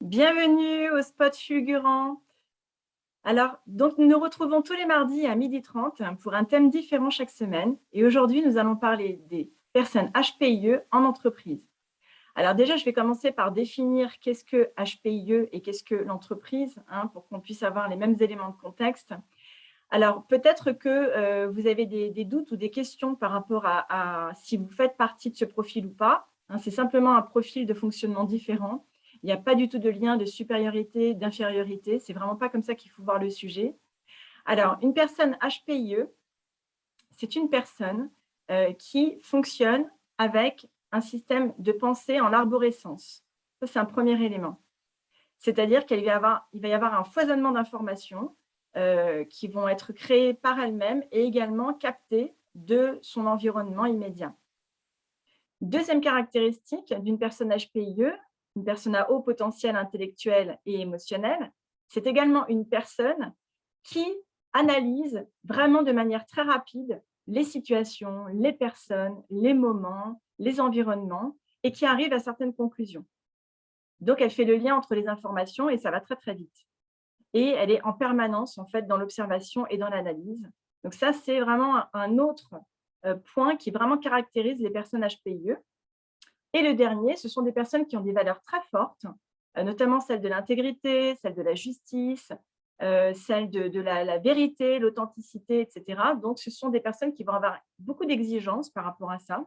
Bienvenue au spot fulgurant. Alors, donc, nous nous retrouvons tous les mardis à 12h30 pour un thème différent chaque semaine. Et aujourd'hui, nous allons parler des personnes HPIE en entreprise. Alors déjà, je vais commencer par définir qu'est-ce que HPIE et qu'est-ce que l'entreprise, pour qu'on puisse avoir les mêmes éléments de contexte. Alors, peut-être que vous avez des doutes ou des questions par rapport à si vous faites partie de ce profil ou pas. C'est simplement un profil de fonctionnement différent. Il n'y a pas du tout de lien de supériorité, d'infériorité. C'est vraiment pas comme ça qu'il faut voir le sujet. Alors, une personne HPIE, c'est une personne qui fonctionne avec un système de pensée en arborescence. Ça, c'est un premier élément. C'est-à-dire qu'il va y avoir un foisonnement d'informations qui vont être créées par elles-mêmes et également captées de son environnement immédiat. Deuxième caractéristique d'une personne HPIE, une personne à haut potentiel intellectuel et émotionnel, c'est également une personne qui analyse vraiment de manière très rapide les situations, les personnes, les moments, les environnements et qui arrive à certaines conclusions. Donc, elle fait le lien entre les informations et ça va très, très vite. Et elle est en permanence, en fait, dans l'observation et dans l'analyse. Donc ça, c'est vraiment un autre point qui vraiment caractérise les personnes HPIE. Et le dernier, ce sont des personnes qui ont des valeurs très fortes, notamment celles de l'intégrité, celles de la justice, celles de la vérité, l'authenticité, etc. Donc, ce sont des personnes qui vont avoir beaucoup d'exigences par rapport à ça.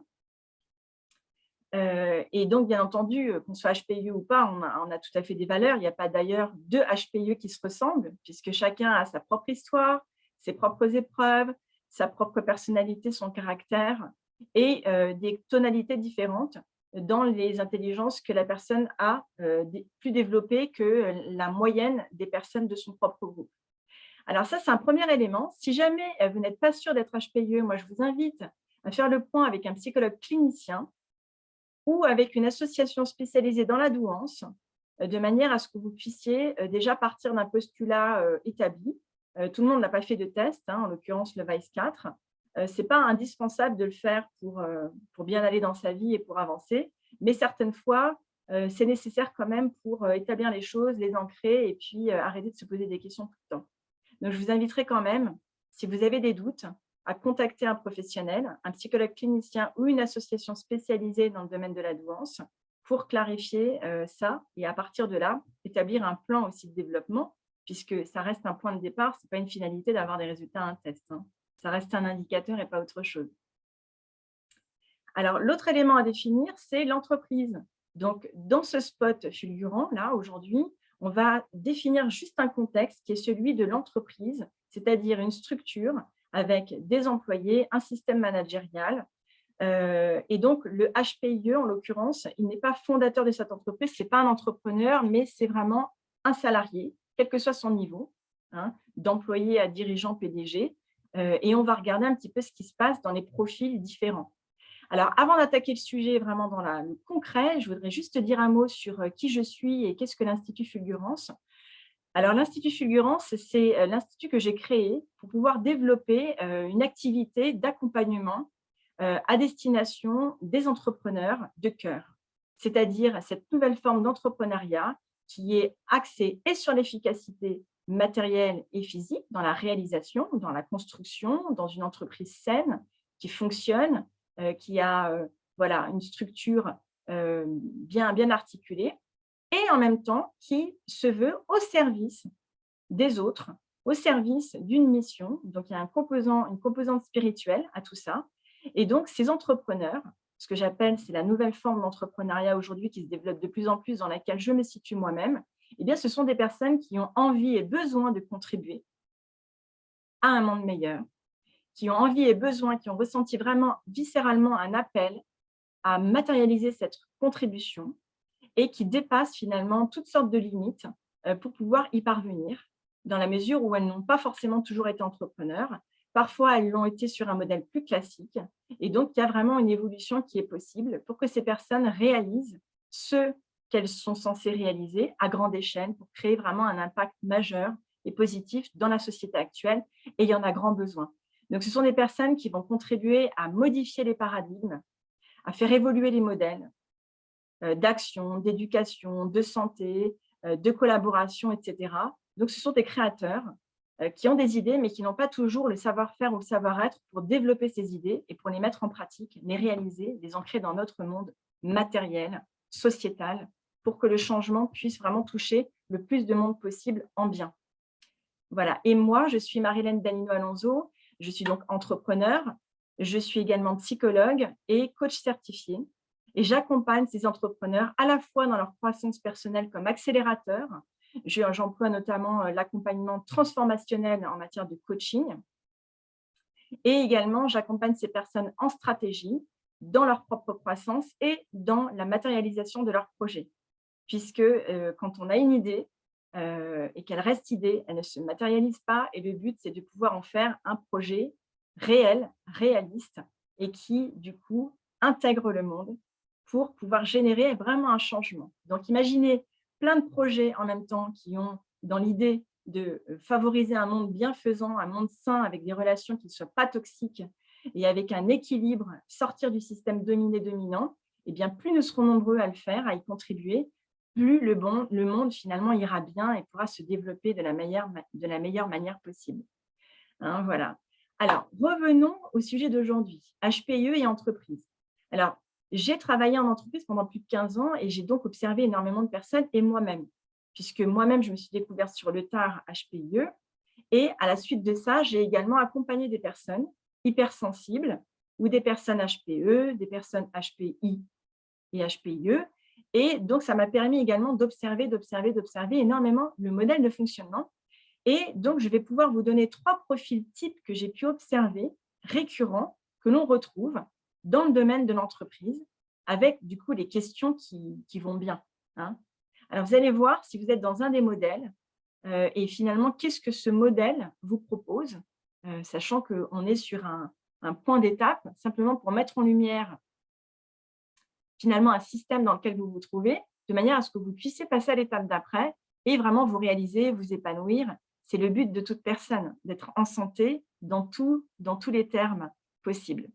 Et donc, bien entendu, qu'on soit HPIE ou pas, on a tout à fait des valeurs. Il n'y a pas d'ailleurs deux HPIE qui se ressemblent, puisque chacun a sa propre histoire, ses propres épreuves, sa propre personnalité, son caractère, et des tonalités différentes dans les intelligences que la personne a plus développées que la moyenne des personnes de son propre groupe. Alors ça, c'est un premier élément. Si jamais vous n'êtes pas sûr d'être HPIE, moi, je vous invite à faire le point avec un psychologue clinicien ou avec une association spécialisée dans la douance, de manière à ce que vous puissiez déjà partir d'un postulat établi. Tout le monde n'a pas fait de test, en l'occurrence le VICE-4. Ce n'est pas indispensable de le faire pour bien aller dans sa vie et pour avancer, mais certaines fois, c'est nécessaire quand même pour établir les choses, les ancrer et puis arrêter de se poser des questions tout le temps. Donc, je vous inviterai quand même, si vous avez des doutes, à contacter un professionnel, un psychologue clinicien ou une association spécialisée dans le domaine de la douance pour clarifier ça et à partir de là, établir un plan aussi de développement, puisque ça reste un point de départ, ce n'est pas une finalité d'avoir des résultats à un test. Ça reste un indicateur et pas autre chose. Alors, l'autre élément à définir, c'est l'entreprise. Donc, dans ce spot fulgurant, là, aujourd'hui, on va définir juste un contexte qui est celui de l'entreprise, c'est-à-dire une structure avec des employés, un système managérial. Et donc, le HPIE, en l'occurrence, il n'est pas fondateur de cette entreprise, ce n'est pas un entrepreneur, mais c'est vraiment un salarié, quel que soit son niveau, d'employé à dirigeant PDG. Et on va regarder un petit peu ce qui se passe dans les profils différents. Alors, avant d'attaquer le sujet vraiment dans le concret, je voudrais juste te dire un mot sur qui je suis et qu'est-ce que l'Institut Fulgurance. Alors, l'Institut Fulgurance, c'est l'institut que j'ai créé pour pouvoir développer une activité d'accompagnement à destination des entrepreneurs de cœur, c'est-à-dire cette nouvelle forme d'entrepreneuriat qui est axée et sur l'efficacité matérielle et physique dans la réalisation, dans la construction, dans une entreprise saine qui fonctionne, qui a voilà, une structure bien articulée et en même temps qui se veut au service des autres, au service d'une mission. Donc, il y a une composante spirituelle à tout ça. Et donc, ces entrepreneurs, ce que j'appelle, c'est la nouvelle forme d'entrepreneuriat aujourd'hui qui se développe de plus en plus, dans laquelle je me situe moi-même, eh bien, ce sont des personnes qui ont envie et besoin de contribuer à un monde meilleur, qui ont envie et besoin, qui ont ressenti vraiment viscéralement un appel à matérialiser cette contribution et qui dépassent finalement toutes sortes de limites pour pouvoir y parvenir, dans la mesure où elles n'ont pas forcément toujours été entrepreneurs. Parfois, elles l'ont été sur un modèle plus classique. Et donc, il y a vraiment une évolution qui est possible pour que ces personnes réalisent ce qu'elles sont censées réaliser à grande échelle pour créer vraiment un impact majeur et positif dans la société actuelle. Et il y en a grand besoin. Donc, ce sont des personnes qui vont contribuer à modifier les paradigmes, à faire évoluer les modèles, d'action, d'éducation, de santé, de collaboration, etc. Donc, ce sont des créateurs qui ont des idées, mais qui n'ont pas toujours le savoir-faire ou le savoir-être pour développer ces idées et pour les mettre en pratique, les réaliser, les ancrer dans notre monde matériel, sociétal, pour que le changement puisse vraiment toucher le plus de monde possible en bien. Voilà. Et moi, je suis Marilène Danino-Alonso, je suis donc entrepreneur, je suis également psychologue et coach certifié. Et j'accompagne ces entrepreneurs à la fois dans leur croissance personnelle comme accélérateur. J'emploie notamment l'accompagnement transformationnel en matière de coaching. Et également, j'accompagne ces personnes en stratégie, dans leur propre croissance et dans la matérialisation de leurs projets. Puisque quand on a une idée et qu'elle reste idée, elle ne se matérialise pas. Et le but, c'est de pouvoir en faire un projet réel, réaliste et qui, du coup, intègre le monde pour pouvoir générer vraiment un changement. Donc, imaginez plein de projets en même temps qui ont dans l'idée de favoriser un monde bienfaisant, un monde sain avec des relations qui ne soient pas toxiques et avec un équilibre, sortir du système dominé-dominant, eh bien, plus nous serons nombreux à le faire, à y contribuer, plus le monde finalement ira bien et pourra se développer de la meilleure manière possible. Hein, voilà. Alors, revenons au sujet d'aujourd'hui, HPE et entreprise. Alors, j'ai travaillé en entreprise pendant plus de 15 ans et j'ai donc observé énormément de personnes et moi-même, puisque moi-même, je me suis découverte sur le tard HPE et à la suite de ça, j'ai également accompagné des personnes hypersensibles ou des personnes HPE, des personnes HPI et HPIE. Et donc, ça m'a permis également d'observer énormément le modèle de fonctionnement. Et donc, je vais pouvoir vous donner 3 profils types que j'ai pu observer, récurrents, que l'on retrouve dans le domaine de l'entreprise, avec du coup les questions qui vont bien. Hein. Alors, vous allez voir si vous êtes dans un des modèles et finalement, qu'est-ce que ce modèle vous propose, sachant qu'on est sur un point d'étape, simplement pour mettre en lumière finalement un système dans lequel vous vous trouvez, de manière à ce que vous puissiez passer à l'étape d'après et vraiment vous réaliser, vous épanouir. C'est le but de toute personne, d'être en santé dans tous les termes possibles.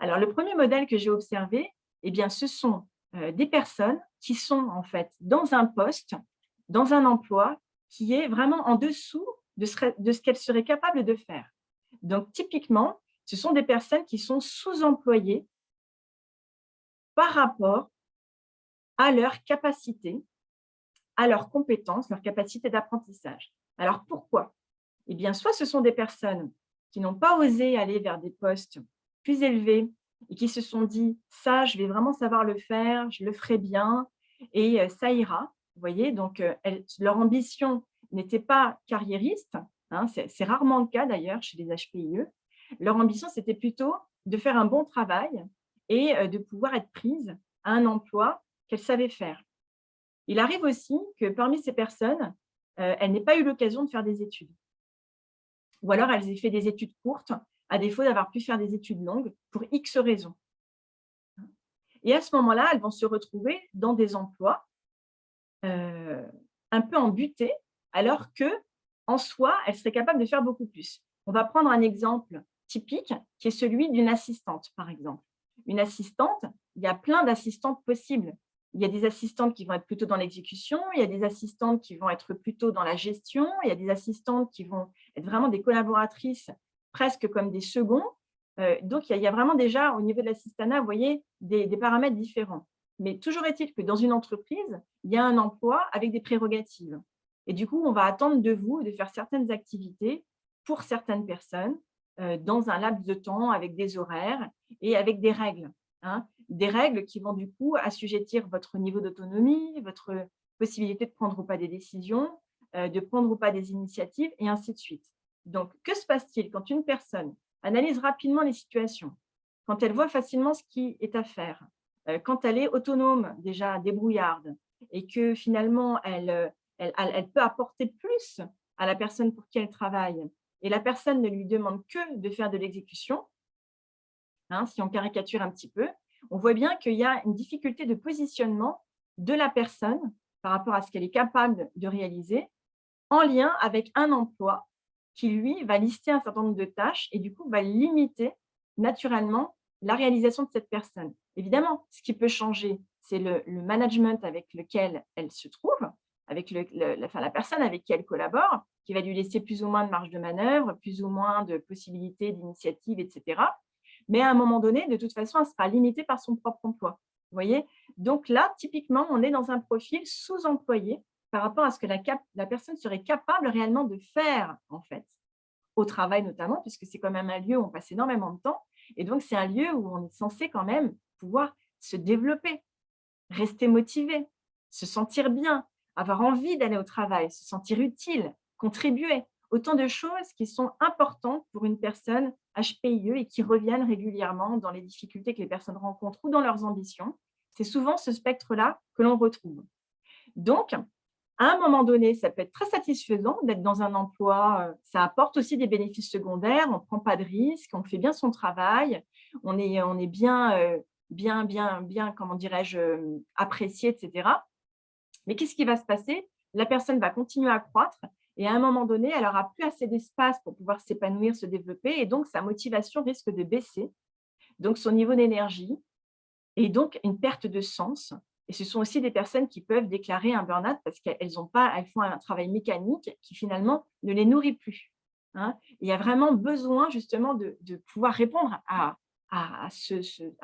Alors, le premier modèle que j'ai observé, eh bien, ce sont des personnes qui sont en fait dans un poste, dans un emploi qui est vraiment en dessous de ce qu'elles seraient capables de faire. Donc, typiquement, ce sont des personnes qui sont sous-employées par rapport à leur capacité, à leurs compétences, leur capacité d'apprentissage. Alors, pourquoi? Eh bien, soit ce sont des personnes qui n'ont pas osé aller vers des postes plus élevés et qui se sont dit « ça, je vais vraiment savoir le faire, je le ferai bien et ça ira ». Vous voyez, donc leur ambition n'était pas carriériste, hein, c'est rarement le cas d'ailleurs chez les HPIE. Leur ambition, c'était plutôt de faire un bon travail et de pouvoir être prise à un emploi qu'elles savaient faire. Il arrive aussi que parmi ces personnes, elles n'aient pas eu l'occasion de faire des études. Ou alors, elles aient fait des études courtes, à défaut d'avoir pu faire des études longues, pour X raisons. Et à ce moment-là, elles vont se retrouver dans des emplois un peu embutés, alors qu'en soi, elles seraient capables de faire beaucoup plus. On va prendre un exemple typique, qui est celui d'une assistante, par exemple. Une assistante, il y a plein d'assistantes possibles. Il y a des assistantes qui vont être plutôt dans l'exécution, il y a des assistantes qui vont être plutôt dans la gestion, il y a des assistantes qui vont être vraiment des collaboratrices, presque comme des seconds. Donc, il y a vraiment déjà, au niveau de l'assistanat, vous voyez, des paramètres différents. Mais toujours est-il que dans une entreprise, il y a un emploi avec des prérogatives. Et du coup, on va attendre de vous de faire certaines activités pour certaines personnes dans un laps de temps, avec des horaires et avec des règles. Hein. Des règles qui vont du coup assujettir votre niveau d'autonomie, votre possibilité de prendre ou pas des décisions, de prendre ou pas des initiatives, et ainsi de suite. Donc, que se passe-t-il quand une personne analyse rapidement les situations, quand elle voit facilement ce qui est à faire, quand elle est autonome, déjà débrouillarde, et que finalement, elle peut apporter plus à la personne pour qui elle travaille, et la personne ne lui demande que de faire de l'exécution, hein, si on caricature un petit peu, on voit bien qu'il y a une difficulté de positionnement de la personne par rapport à ce qu'elle est capable de réaliser, en lien avec un emploi qui, lui, va lister un certain nombre de tâches et du coup, va limiter naturellement la réalisation de cette personne. Évidemment, ce qui peut changer, c'est le management avec lequel elle se trouve, avec la personne avec qui elle collabore, qui va lui laisser plus ou moins de marge de manœuvre, plus ou moins de possibilités d'initiative, etc. Mais à un moment donné, de toute façon, elle sera limitée par son propre emploi. Vous voyez? Donc là, typiquement, on est dans un profil sous-employé par rapport à ce que la personne serait capable réellement de faire, en fait, au travail notamment, puisque c'est quand même un lieu où on passe énormément de temps. Et donc, c'est un lieu où on est censé quand même pouvoir se développer, rester motivé, se sentir bien, avoir envie d'aller au travail, se sentir utile, contribuer. Autant de choses qui sont importantes pour une personne HPIE et qui reviennent régulièrement dans les difficultés que les personnes rencontrent ou dans leurs ambitions. C'est souvent ce spectre-là que l'on retrouve. Donc, à un moment donné, ça peut être très satisfaisant d'être dans un emploi, ça apporte aussi des bénéfices secondaires, on ne prend pas de risques, on fait bien son travail, on est bien, bien, comment dirais-je, apprécié, et cetera. Mais qu'est-ce qui va se passer? La personne va continuer à croître et à un moment donné, elle n'aura plus assez d'espace pour pouvoir s'épanouir, se développer et donc sa motivation risque de baisser, donc son niveau d'énergie et donc une perte de sens. Et ce sont aussi des personnes qui peuvent déclarer un burn-out parce qu'elles font un travail mécanique qui finalement ne les nourrit plus, hein. Il y a vraiment besoin justement de pouvoir répondre à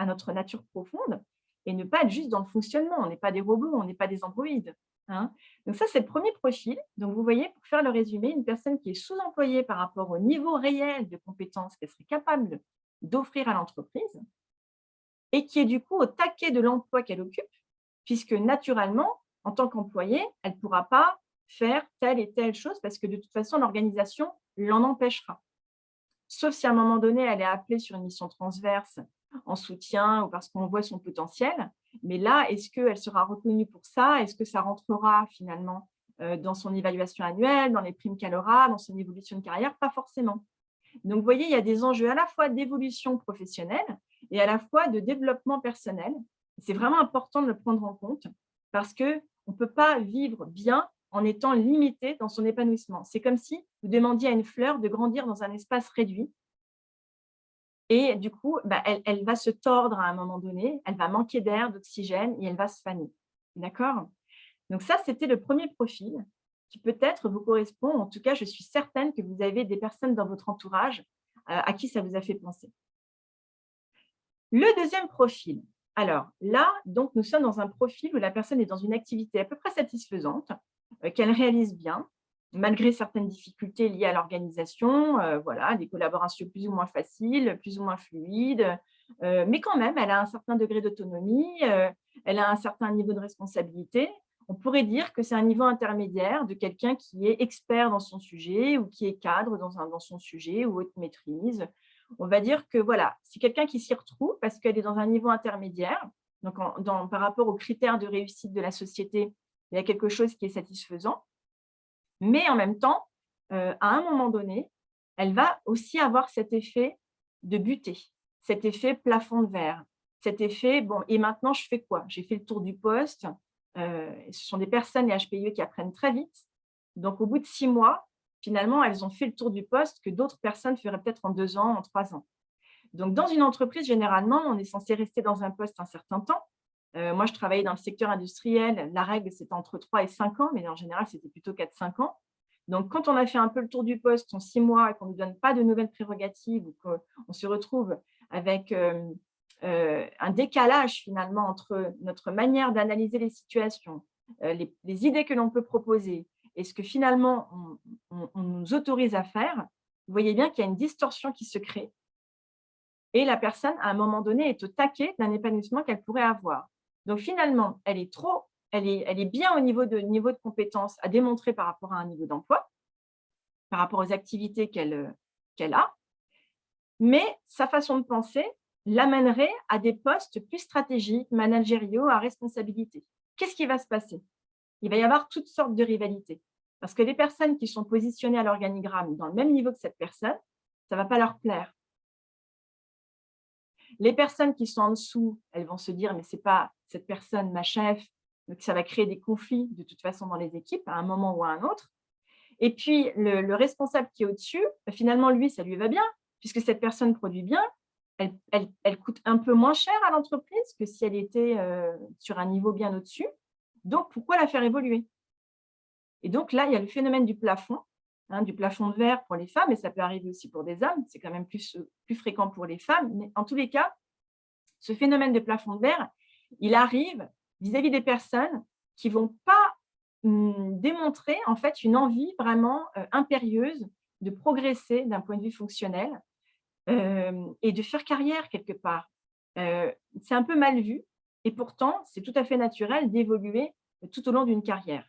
notre nature profonde et ne pas être juste dans le fonctionnement. On n'est pas des robots, on n'est pas des androïdes, hein. Donc ça, c'est le premier profil. Donc vous voyez, pour faire le résumé, une personne qui est sous-employée par rapport au niveau réel de compétences qu'elle serait capable d'offrir à l'entreprise et qui est du coup au taquet de l'emploi qu'elle occupe, puisque naturellement, en tant qu'employée, elle ne pourra pas faire telle et telle chose parce que de toute façon, l'organisation l'en empêchera. Sauf si à un moment donné, elle est appelée sur une mission transverse en soutien ou parce qu'on voit son potentiel. Mais là, est-ce qu'elle sera reconnue pour ça? Est-ce que ça rentrera finalement dans son évaluation annuelle, dans les primes qu'elle aura, dans son évolution de carrière? Pas forcément. Donc, vous voyez, il y a des enjeux à la fois d'évolution professionnelle et à la fois de développement personnel. C'est vraiment important de le prendre en compte parce qu'on ne peut pas vivre bien en étant limité dans son épanouissement. C'est comme si vous demandiez à une fleur de grandir dans un espace réduit et du coup, elle va se tordre à un moment donné, elle va manquer d'air, d'oxygène et elle va se faner. D'accord? Donc ça, c'était le premier profil qui peut-être vous correspond. En tout cas, je suis certaine que vous avez des personnes dans votre entourage à qui ça vous a fait penser. Le deuxième profil. Alors là, donc, nous sommes dans un profil où la personne est dans une activité à peu près satisfaisante, qu'elle réalise bien, malgré certaines difficultés liées à l'organisation, voilà, des collaborations plus ou moins faciles, plus ou moins fluides, mais quand même, elle a un certain degré d'autonomie, elle a un certain niveau de responsabilité. On pourrait dire que c'est un niveau intermédiaire de quelqu'un qui est expert dans son sujet ou qui est cadre dans son sujet ou haute maîtrise. On va dire que voilà, c'est quelqu'un qui s'y retrouve parce qu'elle est dans un niveau intermédiaire. Donc, par rapport aux critères de réussite de la société, il y a quelque chose qui est satisfaisant. Mais en même temps, à un moment donné, elle va aussi avoir cet effet de butée, cet effet plafond de verre, cet effet, bon, et maintenant je fais quoi? J'ai fait le tour du poste. Ce sont des personnes, les HPIE, qui apprennent très vite. Donc, au bout de 6 mois, finalement, elles ont fait le tour du poste que d'autres personnes feraient peut-être en 2 ans, en 3 ans. Donc, dans une entreprise, généralement, on est censé rester dans un poste un certain temps. Moi, je travaillais dans le secteur industriel. La règle, c'était entre 3 et 5 ans, mais en général, c'était plutôt 4-5 ans. Donc, quand on a fait un peu le tour du poste en 6 mois et qu'on ne nous donne pas de nouvelles prérogatives ou qu'on se retrouve avec un décalage finalement entre notre manière d'analyser les situations, les idées que l'on peut proposer et ce que finalement on nous autorise à faire, vous voyez bien qu'il y a une distorsion qui se crée et la personne, à un moment donné, est au taquet d'un épanouissement qu'elle pourrait avoir. Donc finalement, elle est bien au niveau de compétence à démontrer par rapport à un niveau d'emploi, par rapport aux activités qu'elle a, mais sa façon de penser l'amènerait à des postes plus stratégiques, managériaux, à responsabilité. Qu'est-ce qui va se passer? Il va y avoir toutes sortes de rivalités. Parce que les personnes qui sont positionnées à l'organigramme dans le même niveau que cette personne, ça ne va pas leur plaire. Les personnes qui sont en dessous, elles vont se dire: «Mais ce n'est pas cette personne ma chef», donc ça va créer des conflits de toute façon dans les équipes à un moment ou à un autre. Et puis le responsable qui est au-dessus, finalement lui, ça lui va bien puisque cette personne produit bien. Elle coûte un peu moins cher à l'entreprise que si elle était, sur un niveau bien au-dessus. Donc pourquoi la faire évoluer? Et donc là, il y a le phénomène du plafond de verre pour les femmes, et ça peut arriver aussi pour des hommes, c'est quand même plus fréquent pour les femmes, mais en tous les cas, ce phénomène de plafond de verre, il arrive vis-à-vis des personnes qui ne vont pas démontrer en fait une envie vraiment impérieuse de progresser d'un point de vue fonctionnel et de faire carrière quelque part. C'est un peu mal vu et pourtant, c'est tout à fait naturel d'évoluer tout au long d'une carrière.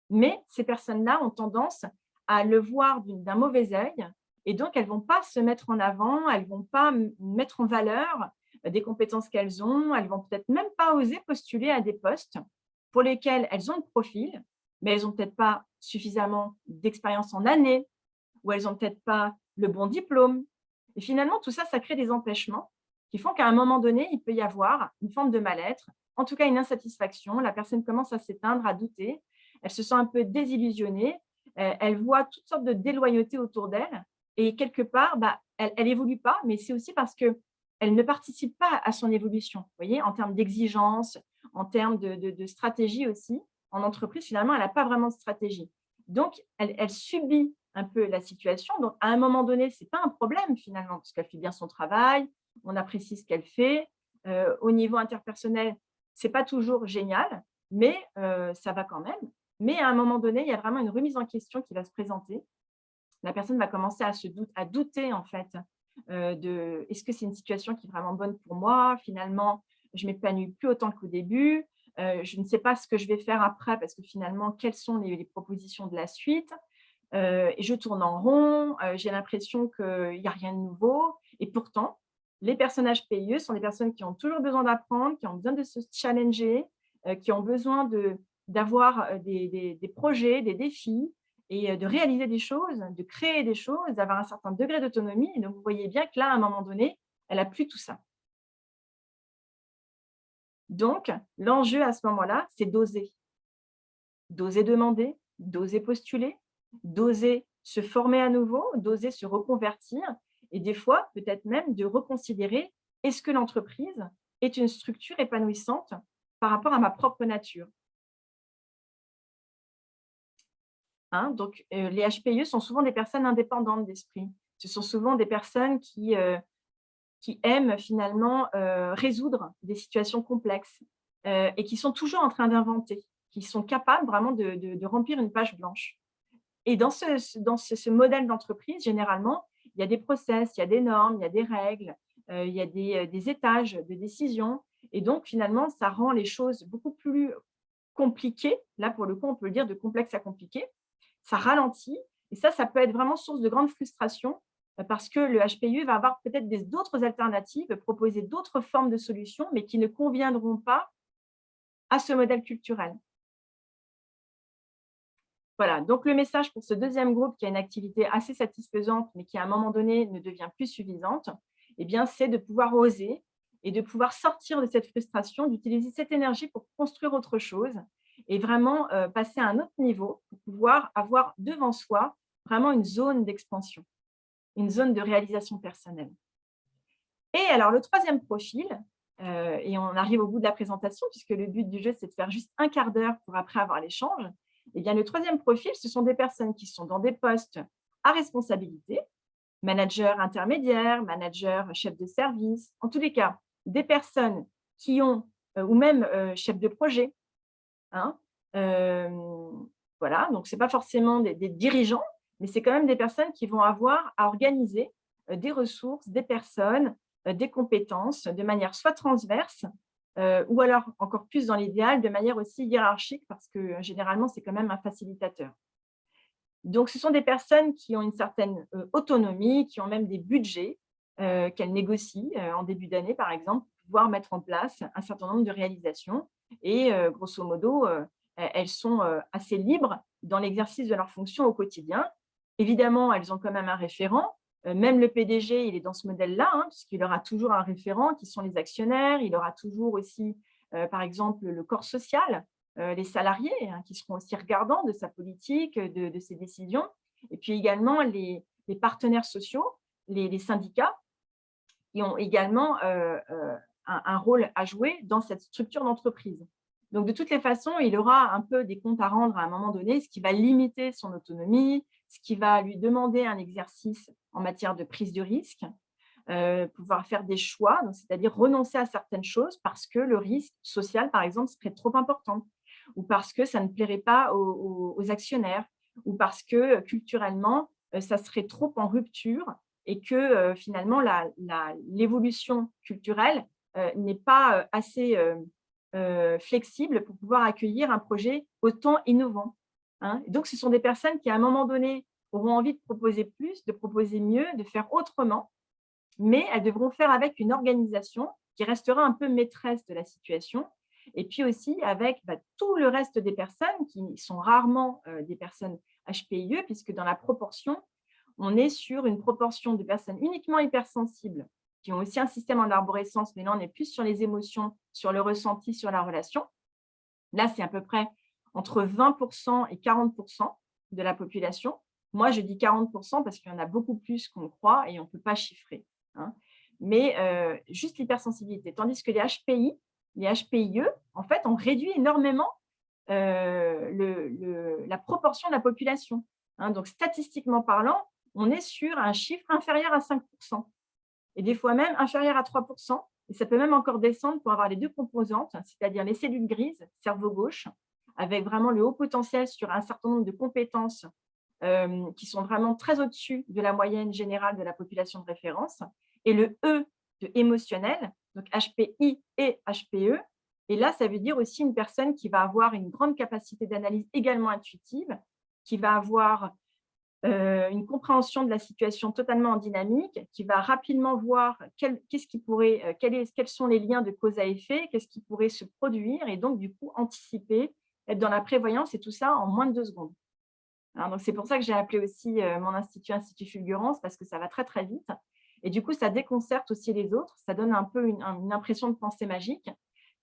Mais ces personnes-là ont tendance à le voir d'un mauvais œil et donc elles ne vont pas se mettre en avant, elles ne vont pas mettre en valeur des compétences qu'elles ont, elles ne vont peut-être même pas oser postuler à des postes pour lesquels elles ont le profil, mais elles n'ont peut-être pas suffisamment d'expérience en années ou elles n'ont peut-être pas le bon diplôme. Et finalement, tout ça, ça crée des empêchements qui font qu'à un moment donné, il peut y avoir une forme de mal-être, en tout cas une insatisfaction. La personne commence à s'éteindre, à douter. Elle se sent un peu désillusionnée. Elle voit toutes sortes de déloyauté autour d'elle. Et quelque part, elle évolue pas, mais c'est aussi parce qu'elle ne participe pas à son évolution. Vous voyez, en termes d'exigence, en termes de stratégie aussi. En entreprise, finalement, elle n'a pas vraiment de stratégie. Donc, elle subit un peu la situation. Donc, à un moment donné, ce n'est pas un problème finalement, parce qu'elle fait bien son travail, on apprécie ce qu'elle fait. Au niveau interpersonnel, ce n'est pas toujours génial, mais ça va quand même. Mais à un moment donné, il y a vraiment une remise en question qui va se présenter. La personne va commencer à douter en fait de est-ce que c'est une situation qui est vraiment bonne pour moi? Finalement, je ne m'épanouis plus autant qu'au début. Je ne sais pas ce que je vais faire après parce que finalement, quelles sont les propositions de la suite? Et je tourne en rond, j'ai l'impression qu'il n'y a rien de nouveau. Et pourtant, les personnages PIE sont des personnes qui ont toujours besoin d'apprendre, qui ont besoin de se challenger, qui ont besoin d'avoir des projets, des défis et de réaliser des choses, de créer des choses, d'avoir un certain degré d'autonomie. Et donc, vous voyez bien que là, à un moment donné, elle n'a plus tout ça. Donc, l'enjeu à ce moment-là, c'est d'oser. D'oser demander, d'oser postuler, d'oser se former à nouveau, d'oser se reconvertir et des fois, peut-être même de reconsidérer est-ce que l'entreprise est une structure épanouissante par rapport à ma propre nature. Donc, les HPIE sont souvent des personnes indépendantes d'esprit. Ce sont souvent des personnes qui aiment finalement résoudre des situations complexes et qui sont toujours en train d'inventer, qui sont capables vraiment de remplir une page blanche. Et dans ce modèle d'entreprise, généralement, il y a des process, il y a des normes, il y a des règles, il y a des étages de décision. Et donc, finalement, ça rend les choses beaucoup plus compliquées. Là, pour le coup, on peut le dire de complexe à compliqué. Ça ralentit. Et ça peut être vraiment source de grande frustration parce que le HPIE va avoir peut-être d'autres alternatives, proposer d'autres formes de solutions, mais qui ne conviendront pas à ce modèle culturel. Voilà, donc le message pour ce deuxième groupe qui a une activité assez satisfaisante, mais qui à un moment donné ne devient plus suffisante, eh bien, c'est de pouvoir oser et de pouvoir sortir de cette frustration, d'utiliser cette énergie pour construire autre chose et vraiment passer à un autre niveau pour pouvoir avoir devant soi vraiment une zone d'expansion, une zone de réalisation personnelle. Et alors, le troisième profil, et on arrive au bout de la présentation, puisque le but du jeu, c'est de faire juste un quart d'heure pour après avoir l'échange. Eh bien, le troisième profil, ce sont des personnes qui sont dans des postes à responsabilité, manager intermédiaire, manager chef de service, en tous les cas, des personnes qui ont, ou même chef de projet. Voilà, donc ce n'est pas forcément des dirigeants, mais c'est quand même des personnes qui vont avoir à organiser des ressources, des personnes, des compétences de manière soit transverse, ou alors encore plus dans l'idéal, de manière aussi hiérarchique, parce que généralement, c'est quand même un facilitateur. Donc, ce sont des personnes qui ont une certaine autonomie, qui ont même des budgets qu'elles négocient en début d'année, par exemple, pour pouvoir mettre en place un certain nombre de réalisations. Et grosso modo, elles sont assez libres dans l'exercice de leurs fonctions au quotidien. Évidemment, elles ont quand même un référent. Même le PDG, il est dans ce modèle-là, puisqu'il aura toujours un référent qui sont les actionnaires. Il aura toujours aussi, par exemple, le corps social, les salariés qui seront aussi regardants de sa politique, de ses décisions. Et puis également les partenaires sociaux, les syndicats, qui ont également un rôle à jouer dans cette structure d'entreprise. Donc, de toutes les façons, il aura un peu des comptes à rendre à un moment donné, ce qui va limiter son autonomie, ce qui va lui demander un exercice en matière de prise de risque, pouvoir faire des choix, c'est-à-dire renoncer à certaines choses parce que le risque social, par exemple, serait trop important, ou parce que ça ne plairait pas aux actionnaires, ou parce que culturellement, ça serait trop en rupture et que finalement, l'évolution culturelle n'est pas assez flexible pour pouvoir accueillir un projet autant innovant. Hein. Donc, ce sont des personnes qui, à un moment donné, auront envie de proposer plus, de proposer mieux, de faire autrement, mais elles devront faire avec une organisation qui restera un peu maîtresse de la situation. Et puis aussi avec tout le reste des personnes qui sont rarement des personnes HPIE, puisque dans la proportion, on est sur une proportion de personnes uniquement hypersensibles, qui ont aussi un système en arborescence, mais là, on est plus sur les émotions, sur le ressenti, sur la relation. Là, c'est à peu près entre 20% et 40% de la population. Moi, je dis 40% parce qu'il y en a beaucoup plus qu'on croit et on ne peut pas chiffrer. Hein. Mais juste l'hypersensibilité. Tandis que les HPI, les HPIE, en fait, ont réduit énormément la proportion de la population. Hein. Donc, statistiquement parlant, on est sur un chiffre inférieur à 5%. Et des fois même inférieur à 3%. Et ça peut même encore descendre pour avoir les deux composantes, c'est-à-dire les cellules grises, cerveau gauche, avec vraiment le haut potentiel sur un certain nombre de compétences qui sont vraiment très au-dessus de la moyenne générale de la population de référence, et le E de émotionnel, donc HPI et HPE. Et là, ça veut dire aussi une personne qui va avoir une grande capacité d'analyse également intuitive, qui va avoir une compréhension de la situation totalement en dynamique, qui va rapidement voir quels sont les liens de cause à effet, qu'est-ce qui pourrait se produire, et donc du coup anticiper, être dans la prévoyance, et tout ça en moins de 2 secondes. Hein, donc c'est pour ça que j'ai appelé aussi mon Institut Fulgurance, parce que ça va très très vite. Et du coup, ça déconcerte aussi les autres, ça donne un peu une impression de pensée magique.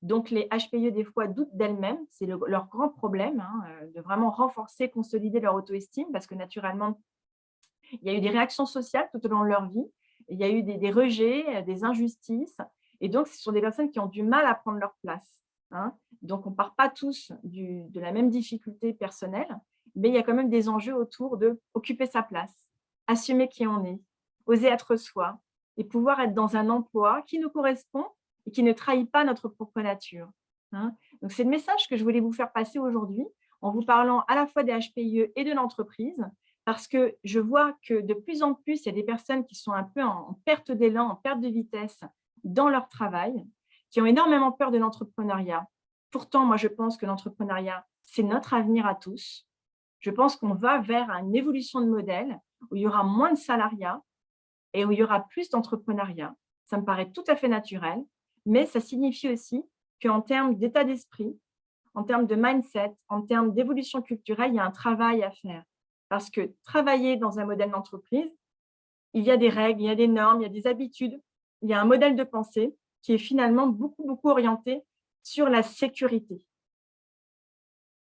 Donc les HPIE, des fois, doutent d'elles-mêmes, c'est leur grand problème, hein, de vraiment renforcer, consolider leur auto-estime, parce que naturellement, il y a eu des réactions sociales tout au long de leur vie, il y a eu des rejets, des injustices, et donc ce sont des personnes qui ont du mal à prendre leur place. Hein. Donc on ne part pas tous de la même difficulté personnelle, mais il y a quand même des enjeux autour de occuper sa place, assumer qui on est, oser être soi, et pouvoir être dans un emploi qui nous correspond et qui ne trahit pas notre propre nature. Hein. Donc c'est le message que je voulais vous faire passer aujourd'hui, en vous parlant à la fois des HPIE et de l'entreprise, parce que je vois que de plus en plus, il y a des personnes qui sont un peu en perte d'élan, en perte de vitesse dans leur travail, qui ont énormément peur de l'entrepreneuriat. Pourtant, moi, je pense que l'entrepreneuriat, c'est notre avenir à tous. Je pense qu'on va vers une évolution de modèle où il y aura moins de salariat et où il y aura plus d'entrepreneuriat. Ça me paraît tout à fait naturel, mais ça signifie aussi qu'en termes d'état d'esprit, en termes de mindset, en termes d'évolution culturelle, il y a un travail à faire. Parce que travailler dans un modèle d'entreprise, il y a des règles, il y a des normes, il y a des habitudes, il y a un modèle de pensée qui est finalement beaucoup, beaucoup orienté sur la sécurité.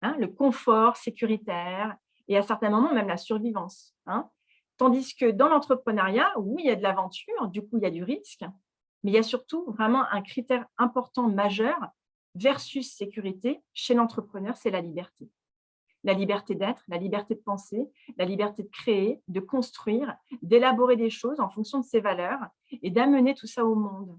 Hein, le confort sécuritaire et à certains moments même la survivance. Hein. Tandis que dans l'entrepreneuriat, oui, il y a de l'aventure, du coup, il y a du risque, mais il y a surtout vraiment un critère important majeur versus sécurité chez l'entrepreneur, c'est la liberté. La liberté d'être, la liberté de penser, la liberté de créer, de construire, d'élaborer des choses en fonction de ses valeurs et d'amener tout ça au monde.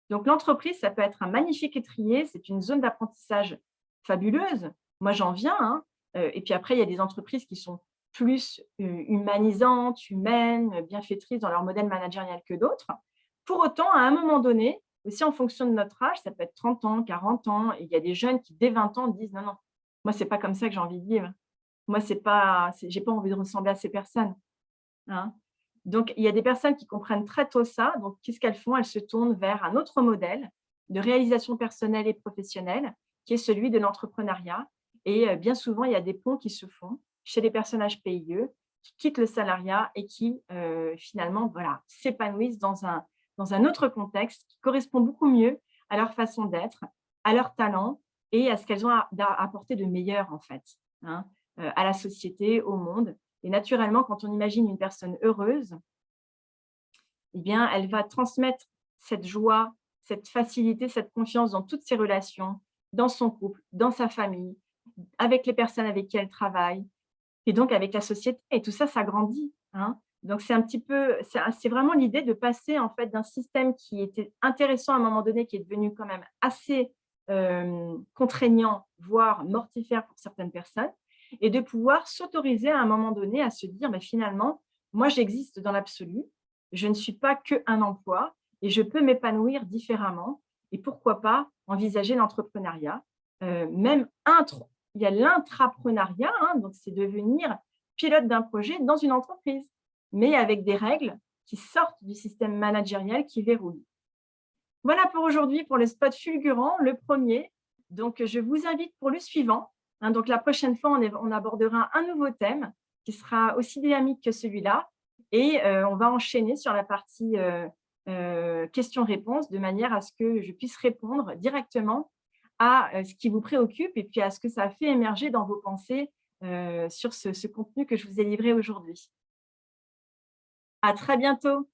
Donc l'entreprise, ça peut être un magnifique étrier, c'est une zone d'apprentissage fabuleuse. Moi, j'en viens. Hein. Et puis après, il y a des entreprises qui sont plus humanisantes, humaines, bienfaitrices dans leur modèle managérial que d'autres. Pour autant, à un moment donné, aussi en fonction de notre âge, ça peut être 30 ans, 40 ans, et il y a des jeunes qui, dès 20 ans, disent « Non, non, moi, ce n'est pas comme ça que j'ai envie de vivre. Moi, je n'ai pas envie de ressembler à ces personnes. Hein. » Donc, il y a des personnes qui comprennent très tôt ça. Donc, qu'est-ce qu'elles font? Elles se tournent vers un autre modèle de réalisation personnelle et professionnelle, qui est celui de l'entrepreneuriat. Et bien souvent, il y a des ponts qui se font chez les personnes HPIE qui quittent le salariat et qui, finalement, voilà, s'épanouissent dans un autre contexte qui correspond beaucoup mieux à leur façon d'être, à leur talent et à ce qu'elles ont à apporter de meilleur, en fait, hein, à la société, au monde. Et naturellement, quand on imagine une personne heureuse, eh bien, elle va transmettre cette joie, cette facilité, cette confiance dans toutes ses relations, dans son couple, dans sa famille, avec les personnes avec qui elle travaille et donc avec la société et tout ça, ça grandit, hein. Donc c'est un petit peu c'est vraiment l'idée de passer en fait d'un système qui était intéressant à un moment donné, qui est devenu quand même assez, contraignant, voire mortifère pour certaines personnes et de pouvoir s'autoriser à un moment donné à se dire: «Bah, finalement, moi j'existe dans l'absolu, je ne suis pas qu'un emploi et je peux m'épanouir différemment» et pourquoi pas envisager l'entrepreneuriat, même intr il y a l'intrapreneuriat, hein, donc c'est devenir pilote d'un projet dans une entreprise, mais avec des règles qui sortent du système managérial qui verrouille. Voilà pour aujourd'hui pour le spot fulgurant, le premier. Donc, je vous invite pour le suivant, hein, donc la prochaine fois, on abordera un nouveau thème qui sera aussi dynamique que celui-là et on va enchaîner sur la partie, questions-réponses de manière à ce que je puisse répondre directement à, ce qui vous préoccupe et puis à ce que ça a fait émerger dans vos pensées, sur ce contenu que je vous ai livré aujourd'hui. À très bientôt.